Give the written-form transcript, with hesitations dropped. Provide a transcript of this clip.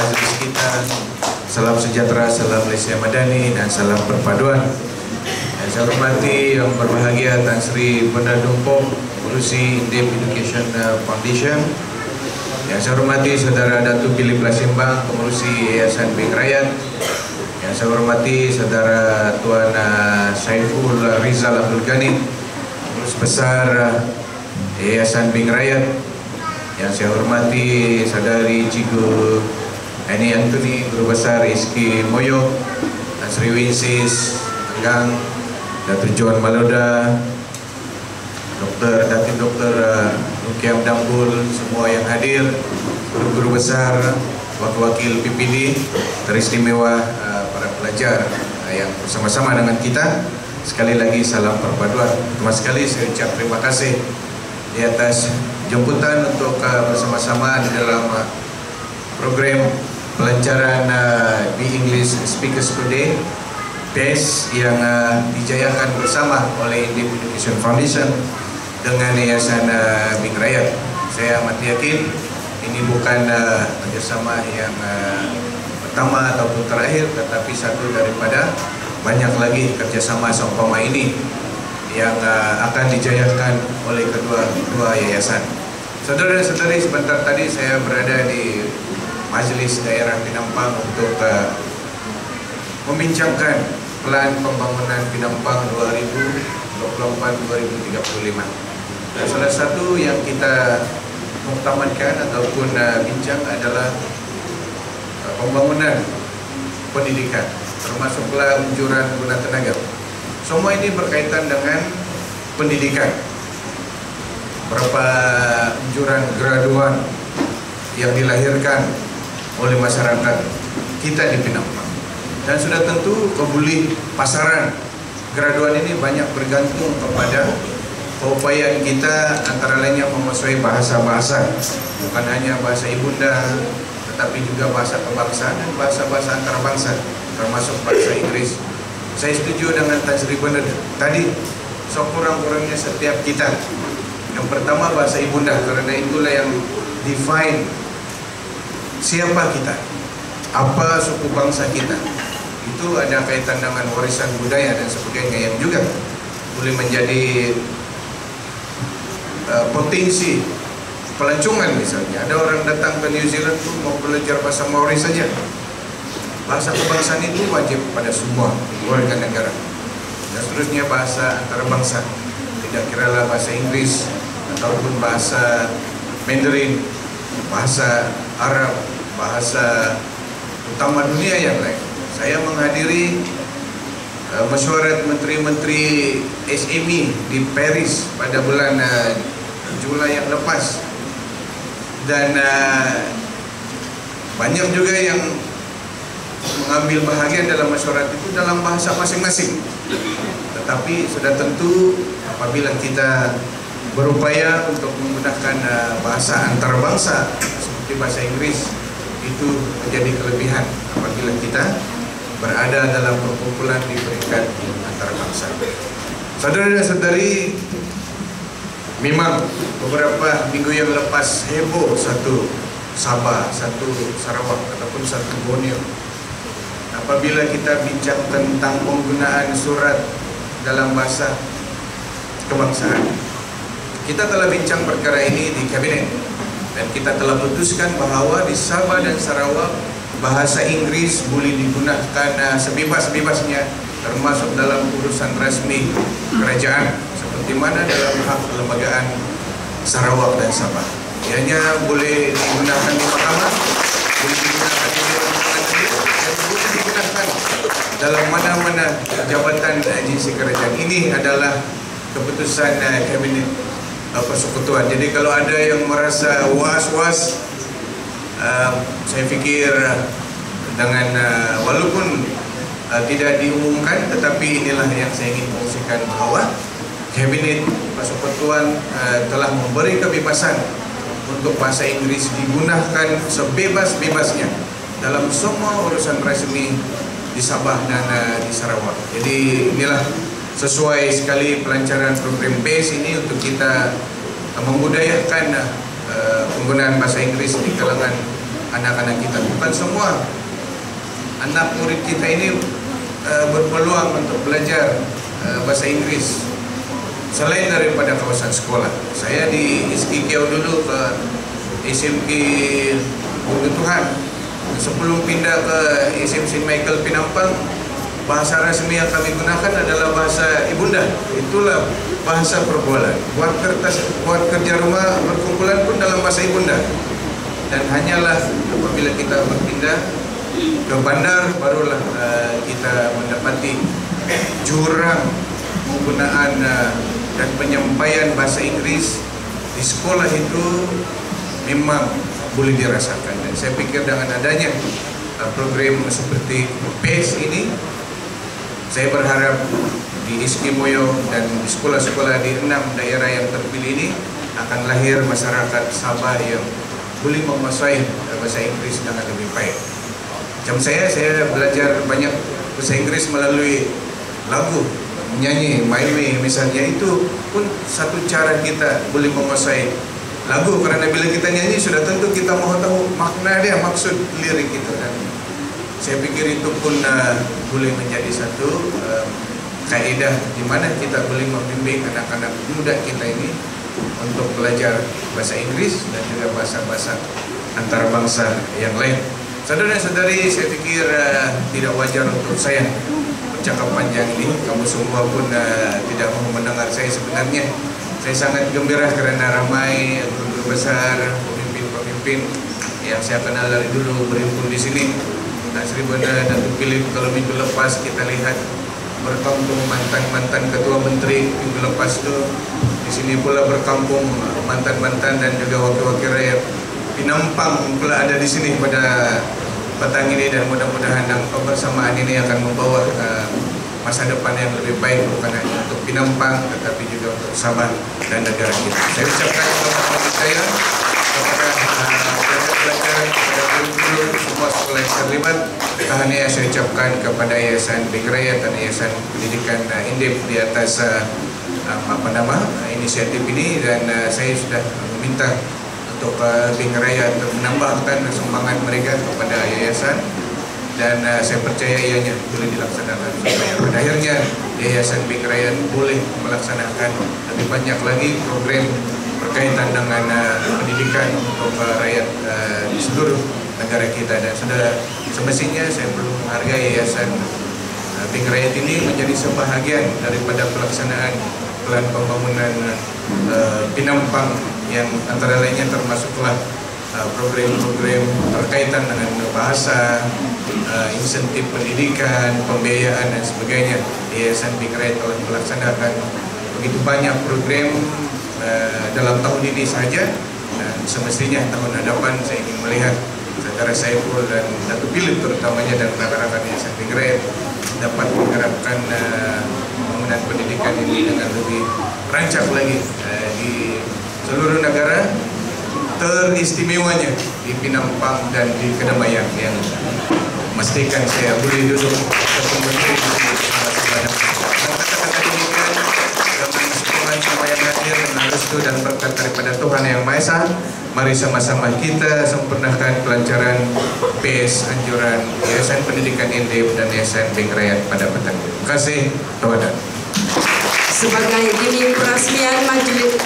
majelis kita. Salam sejahtera, salam Malaysia Madani, dan salam perpaduan. Yang saya hormati Yang berbahagia Tan Sri Benda Dumpok, Pengurusi Indep Education Foundation. Yang saya hormati Saudara Datuk Billy Plasimbang, Pengurusi Yayasan Bank Rakyat. Yang saya hormati Saudara Tuan Saiful Rizal Abdul Ghani, Pengurus Besar Yayasan Bank Rakyat. Yang saya hormati Saudari Cigu Annie Anthony, Guru Besar SK Moyo, Tan Sri Winsis Tenggang, Datuk John Maloda, Dr. Nukiam Dambul, semua yang hadir, guru-guru besar, wakil-wakil PPD, teristimewa para pelajar yang bersama-sama dengan kita. Sekali lagi salam perpaduan. Pertama sekali saya ucap terima kasih di atas jemputan untuk bersama-sama di dalam program pelancaran Be English Speakers Today PES yang dijayakan bersama oleh Indep Education Foundation dengan Yayasan Bank Rakyat. Saya amat yakin ini bukan kerjasama yang pertama ataupun terakhir, tetapi satu daripada banyak lagi kerjasama seumpama ini yang akan dijayakan oleh kedua yayasan. Saudara dan saudari, sebentar tadi saya berada di Majelis Daerah Pinampang untuk membincangkan plan pembangunan Pinampang 2024-2035. Dan salah satu yang kita mengutamakan ataupun bincang adalah pembangunan pendidikan, termasuklah unjuran guna tenaga. Semua ini berkaitan dengan pendidikan. Berapa unjuran graduan yang dilahirkan oleh masyarakat kita di Pinampang. Dan sudah tentu kebuli pasaran graduan ini banyak bergantung kepada keupayaan kita, antara lainnya menguasai bahasa-bahasa, bukan hanya bahasa ibunda, tetapi juga bahasa kebangsaan dan bahasa-bahasa antarabangsa, termasuk bahasa Inggris. Saya setuju dengan Tan Sri Benda tadi, sekurang-kurangnya setiap kita. Yang pertama bahasa ibunda, karena itulah yang define siapa kita, apa suku bangsa kita. Itu ada kaitan dengan warisan budaya dan sebagainya yang juga boleh menjadi potensi pelancongan. Misalnya ada orang datang ke New Zealand tuh mau belajar bahasa Maori saja. Bahasa kebangsaan itu wajib pada semua warga negara. Dan seterusnya bahasa antarabangsa, tidak kiralah bahasa Inggris ataupun bahasa Mandarin, bahasa Arab, bahasa utama dunia yang lain. Saya menghadiri mesyuarat menteri-menteri SME di Paris pada bulan Julai yang lepas, dan banyak juga yang mengambil bahagian dalam mesyuarat itu dalam bahasa masing-masing. Tetapi sudah tentu apabila kita berupaya untuk menggunakan bahasa antarabangsa seperti bahasa Inggris, itu menjadi kelebihan apabila kita berada dalam perkumpulan di peringkat antarabangsa. Saudara dan saudari, memang beberapa minggu yang lepas heboh satu Sabah, satu Sarawak ataupun satu Borneo. Apabila kita bincang tentang penggunaan surat dalam bahasa kebangsaan, kita telah bincang perkara ini di kabinet dan kita telah putuskan bahawa di Sabah dan Sarawak bahasa Inggris boleh digunakan sebebas-bebasnya, termasuk dalam urusan resmi kerajaan, seperti mana dalam hak kelembagaan Sarawak dan Sabah. Ianya boleh digunakan di mahkamah, boleh digunakan di dewan negeri, dan boleh digunakan dalam mana-mana jabatan agensi kerajaan. Ini adalah keputusan kabinet persekutuan. Jadi kalau ada yang merasa was-was, saya pikir dengan walaupun tidak diumumkan, tetapi inilah yang saya ingin kongsikan, bahawa kabinet persekutuan telah memberi kebebasan untuk bahasa Inggris digunakan sebebas-bebasnya dalam semua urusan resmi di Sabah dan di Sarawak. Jadi inilah sesuai sekali pelancaran program PES ini untuk kita membudayakan penggunaan bahasa Inggris di kalangan anak-anak kita. Bukan semua anak murid kita ini berpeluang untuk belajar bahasa Inggris selain daripada kawasan sekolah. Saya di SK Kiau dulu ke SMK Bukit Tuhan. Sebelum pindah ke SM St. Michael Pinampang, bahasa resmi yang kami gunakan adalah bahasa ibunda. Itulah bahasa perbualan. Buat kerja rumah berkumpulan pun dalam bahasa ibunda. Dan hanyalah apabila kita berpindah ke bandar, barulah kita mendapati jurang penggunaan dan penyampaian bahasa Inggris di sekolah itu memang boleh dirasakan. Dan saya pikir dengan adanya program seperti PACE ini, saya berharap di SK Moyo dan di sekolah-sekolah di 6 daerah yang terpilih ini akan lahir masyarakat Sabah yang boleh menguasai bahasa Inggris dengan lebih baik. Macam saya belajar banyak bahasa Inggris melalui lagu, menyanyi, My Way misalnya. Itu pun satu cara kita boleh menguasai lagu, karena bila kita nyanyi sudah tentu kita mau tahu makna dia, maksud lirik itu. Dan saya pikir itu pun boleh menjadi satu kaidah di mana kita boleh membimbing anak-anak muda kita ini untuk belajar bahasa Inggris dan juga bahasa-bahasa antarabangsa yang lain. Saudara-saudari, saya pikir tidak wajar untuk saya bercakap panjang ini. Kamu semua pun tidak mau mendengar saya sebenarnya. Saya sangat gembira karena ramai guru besar, pemimpin-pemimpin yang saya kenal dari dulu berhimpun di sini. Nah, Sri Bunda dan Philip, kalau minggu lepas kita lihat berkampung mantan-mantan ketua menteri, minggu lepas itu di sini pula berkampung mantan-mantan dan juga wakil-wakil rakyat Pinampang pula ada di sini pada petang ini. Dan mudah-mudahan kebersamaan ini akan membawa masa depan yang lebih baik, bukan hanya untuk Pinampang tetapi juga untuk Sabah dan negara kita. Saya ucapkan selamat saya kepada pelajar-pelajar, kepada guru, semua sekolah yang terlibat. Tahniah saya ucapkan kepada Yayasan Bank Rakyat dan Yayasan Pendidikan Indep di atas inisiatif ini. Dan saya sudah meminta untuk Bank Rakyat menambahkan sumbangan mereka kepada yayasan, dan saya percaya ianya boleh dilaksanakan supaya pada akhirnya Yayasan Bank Rakyat boleh melaksanakan lebih banyak lagi program berkaitan dengan pendidikan untuk rakyat di seluruh negara kita. Dan sudah semestinya saya perlu menghargai Yayasan Bank Rakyat ini menjadi sebahagian daripada pelaksanaan plan pembangunan Pinampang, yang antara lainnya termasuklah program-program berkaitan dengan bahasa, insentif pendidikan, pembiayaan dan sebagainya. Yayasan Bank Rakyat telah melaksanakan begitu banyak program dalam tahun ini saja, dan semestinya tahun hadapan saya ingin melihat Saudara Saiful dan Datuk Philip terutamanya dan rakan-rakan Yayasan Bank Rakyat dapat menggerakkan pembangunan pendidikan ini dengan lebih rancak lagi di seluruh negara, teristimewanya di Pinampang dan di Kedamaian, yang memastikan saya boleh duduk ketemu menteri bersama-sama. Kata-kata demikian dengan semoga semua yang hadir dengan restu dan berkat daripada Tuhan Yang Maha Esa, mari sama-sama kita sempurnakan pelancaran PACE anjuran Yayasan Pendidikan Indep dan Yayasan Bank Rakyat pada petang. Terima kasih. Tawadan. Sebagai ini perasmian majelis